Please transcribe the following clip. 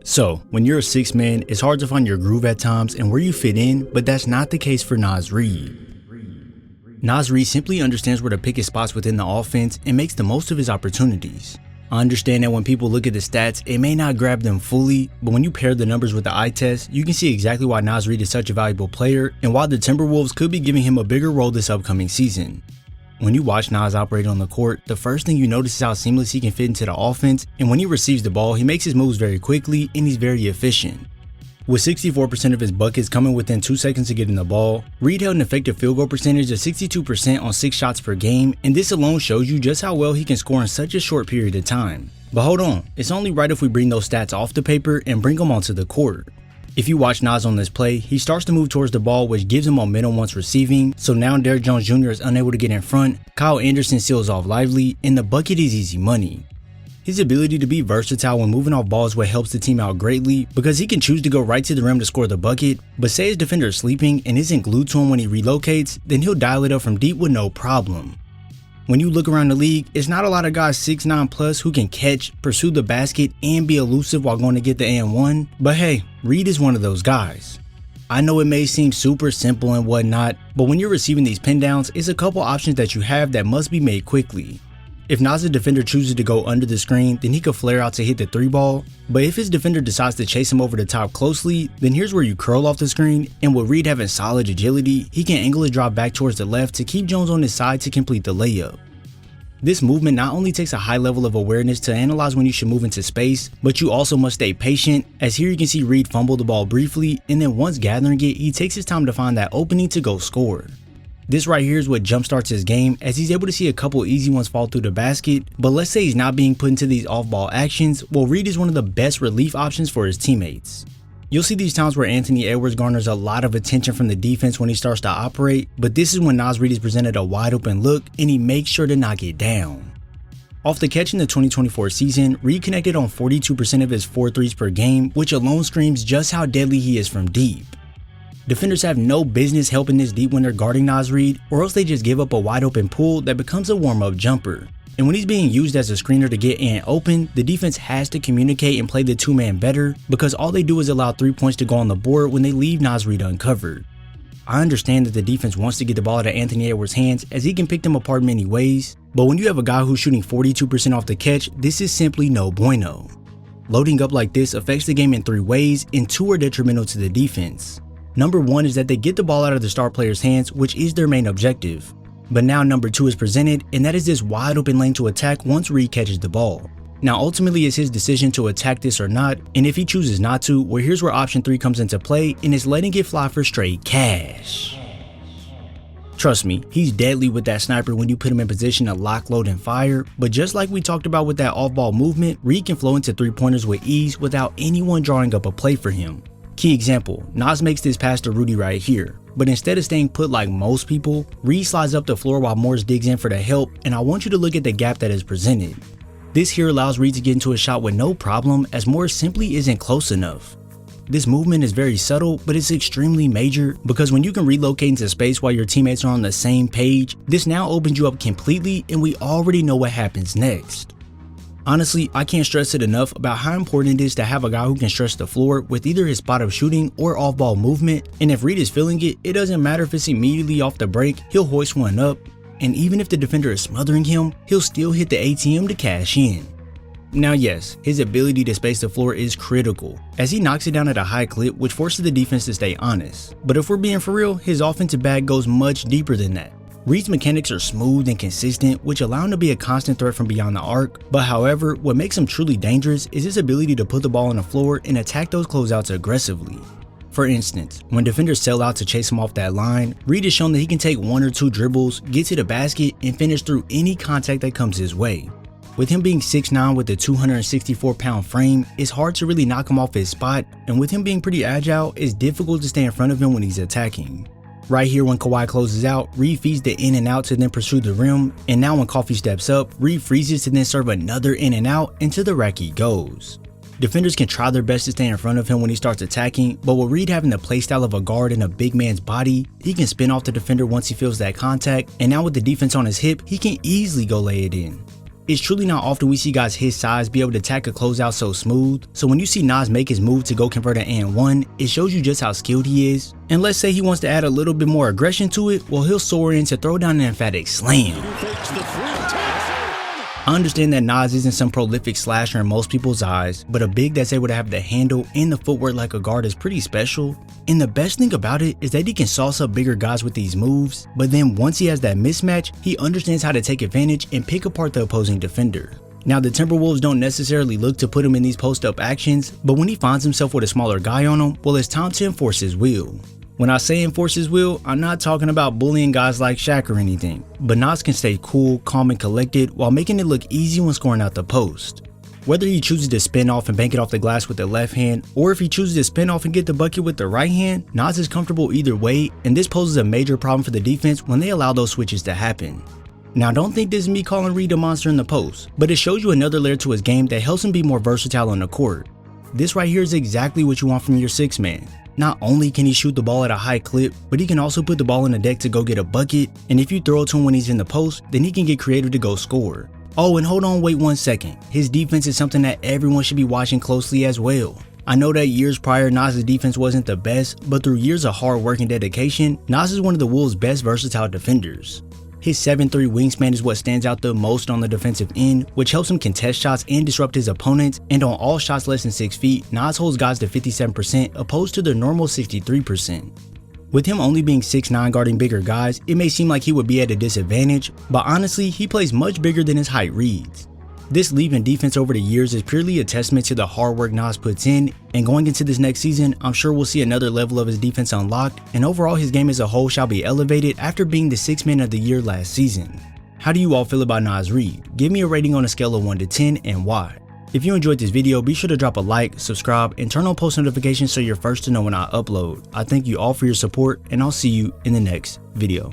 So, when you're a sixth man, it's hard to find your groove at times and where you fit in, but that's not the case for Naz Reid. Naz Reid simply understands where to pick his spots within the offense and makes the most of his opportunities. I understand that when people look at the stats, it may not grab them fully, but when you pair the numbers with the eye test, you can see exactly why Naz Reid is such a valuable player and why the Timberwolves could be giving him a bigger role this upcoming season. When you watch Naz operate on the court, the first thing you notice is how seamless he can fit into the offense, and when he receives the ball, he makes his moves very quickly and he's very efficient. With 64% of his buckets coming within 2 seconds to getting the ball, Reid held an effective field goal percentage of 62% on 6 shots per game, and this alone shows you just how well he can score in such a short period of time. But hold on, it's only right if we bring those stats off the paper and bring them onto the court. If you watch Naz on this play, he starts to move towards the ball, which gives him momentum once receiving, so now Derrick Jones Jr. is unable to get in front, Kyle Anderson seals off lively, and the bucket is easy money. His ability to be versatile when moving off ball is what helps the team out greatly, because he can choose to go right to the rim to score the bucket, but say his defender is sleeping and isn't glued to him when he relocates, then he'll dial it up from deep with no problem. When you look around the league, it's not a lot of guys 6'9 plus who can catch, pursue the basket, and be elusive while going to get the and-one, but hey, Reid is one of those guys. I know it may seem super simple and whatnot, but when you're receiving these pin downs, it's a couple options that you have that must be made quickly. If Naz's defender chooses to go under the screen, then he could flare out to hit the 3-ball, but if his defender decides to chase him over the top closely, then here's where you curl off the screen, and with Reid having solid agility, he can angle his drop back towards the left to keep Jones on his side to complete the layup. This movement not only takes a high level of awareness to analyze when you should move into space, but you also must stay patient, as here you can see Reid fumble the ball briefly, and then once gathering it, he takes his time to find that opening to go score. This right here is what jumpstarts his game, as he's able to see a couple easy ones fall through the basket, but let's say he's not being put into these off-ball actions, well, Reid is one of the best relief options for his teammates. You'll see these times where Anthony Edwards garners a lot of attention from the defense when he starts to operate, but this is when Naz Reid is presented a wide open look and he makes sure to knock it down. Off the catch in the 2024 season, Reid connected on 42% of his 4 threes per game, which alone screams just how deadly he is from deep. Defenders have no business helping this deep when they're guarding Naz Reid, or else they just give up a wide open pull that becomes a warm-up jumper. And when he's being used as a screener to get in open, the defense has to communicate and play the 2-man better, because all they do is allow 3 points to go on the board when they leave Naz Reid uncovered. I understand that the defense wants to get the ball out of Anthony Edwards' hands, as he can pick them apart many ways, but when you have a guy who's shooting 42% off the catch, this is simply no bueno. Loading up like this affects the game in 3 ways, and 2 are detrimental to the defense. Number 1 is that they get the ball out of the star player's hands, which is their main objective. But now number 2 is presented, and that is this wide open lane to attack once Reid catches the ball. Now ultimately it's his decision to attack this or not, and if he chooses not to, well, here's where option 3 comes into play, and it's letting it fly for straight cash. Trust me, he's deadly with that sniper when you put him in position to lock, load, and fire, but just like we talked about with that off-ball movement, Reid can flow into 3-pointers with ease without anyone drawing up a play for him. Key example, Naz makes this pass to Rudy right here, but instead of staying put like most people, Reid slides up the floor while Morris digs in for the help, and I want you to look at the gap that is presented. This here allows Reid to get into a shot with no problem, as Morris simply isn't close enough. This movement is very subtle, but it's extremely major, because when you can relocate into space while your teammates are on the same page, this now opens you up completely, and we already know what happens next. Honestly, I can't stress it enough about how important it is to have a guy who can stretch the floor with either his spot of shooting or off-ball movement, and if Reid is feeling it, it doesn't matter if it's immediately off the break, he'll hoist one up, and even if the defender is smothering him, he'll still hit the ATM to cash in. Now yes, his ability to space the floor is critical, as he knocks it down at a high clip, which forces the defense to stay honest, but if we're being for real, his offensive bag goes much deeper than that. Reid's mechanics are smooth and consistent, which allow him to be a constant threat from beyond the arc, but however, what makes him truly dangerous is his ability to put the ball on the floor and attack those closeouts aggressively. For instance, when defenders sell out to chase him off that line, Reid has shown that he can take 1 or 2 dribbles, get to the basket, and finish through any contact that comes his way. With him being 6'9 with a 264-pound frame, it's hard to really knock him off his spot, and with him being pretty agile, it's difficult to stay in front of him when he's attacking. Right here when Kawhi closes out, Reid feeds the in and out to then pursue the rim, and now when Coffee steps up, Reid freezes to then serve another in and out, and to the rack he goes. Defenders can try their best to stay in front of him when he starts attacking, but with Reid having the playstyle of a guard in a big man's body, he can spin off the defender once he feels that contact, and now with the defense on his hip, he can easily go lay it in. It's truly not often we see guys his size be able to attack a closeout so smooth, so when you see Naz make his move to go convert an and one, it shows you just how skilled he is. And let's say he wants to add a little bit more aggression to it, well, he'll soar in to throw down an emphatic slam. I understand that Naz isn't some prolific slasher in most people's eyes, but a big that's able to have the handle and the footwork like a guard is pretty special. And the best thing about it is that he can sauce up bigger guys with these moves, but then once he has that mismatch, he understands how to take advantage and pick apart the opposing defender. Now the Timberwolves don't necessarily look to put him in these post-up actions, but when he finds himself with a smaller guy on him, well, it's time to enforce his will. When I say enforce his will, I'm not talking about bullying guys like Shaq or anything, but Naz can stay cool, calm, and collected while making it look easy when scoring out the post. Whether he chooses to spin off and bank it off the glass with the left hand, or if he chooses to spin off and get the bucket with the right hand, Naz is comfortable either way, and this poses a major problem for the defense when they allow those switches to happen. Now don't think this is me calling Reid a monster in the post, but it shows you another layer to his game that helps him be more versatile on the court. This right here is exactly what you want from your sixth man. Not only can he shoot the ball at a high clip, but he can also put the ball in the deck to go get a bucket, and if you throw it to him when he's in the post, then he can get creative to go score. Oh, and hold on, wait 1 second. His defense is something that everyone should be watching closely as well. I know that years prior, Naz's defense wasn't the best, but through years of hard work and dedication, Naz is one of the Wolves' best versatile defenders. His 7'3" wingspan is what stands out the most on the defensive end, which helps him contest shots and disrupt his opponents, and on all shots less than 6 feet, Naz holds guys to 57% opposed to their normal 63%. With him only being 6'9" guarding bigger guys, it may seem like he would be at a disadvantage, but honestly, he plays much bigger than his height reads. This leap in defense over the years is purely a testament to the hard work Naz puts in, and going into this next season, I'm sure we'll see another level of his defense unlocked, and overall his game as a whole shall be elevated after being the 6th man of the year last season. How do you all feel about Naz Reid? Give me a rating on a scale of 1 to 10 and why. If you enjoyed this video, be sure to drop a like, subscribe, and turn on post notifications so you're first to know when I upload. I thank you all for your support, and I'll see you in the next video.